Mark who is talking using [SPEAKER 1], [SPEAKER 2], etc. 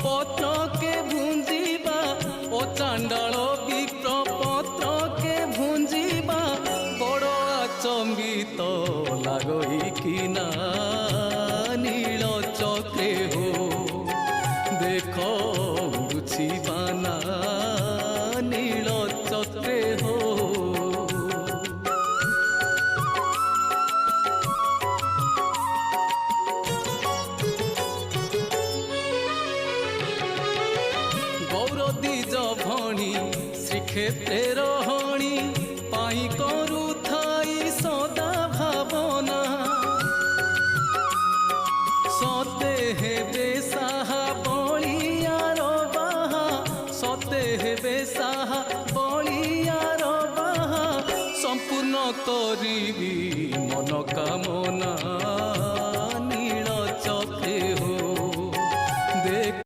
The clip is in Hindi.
[SPEAKER 1] पत्र के भुंजीबा ओ चांडाल विप्र पत्र के भुंजीबा बड़ आचंबित लागई किना नील चक्रे हो देख बुझीबाना नील चक्रे हो। गौरदीज भणी श्रीक्षेत्रे रहणी पाई करू थाई सदा भावना सते हेबे साहा बलियार बाहा सते हेबे साहा बलियार बाहा संपूर्ण करिबी मन कामना।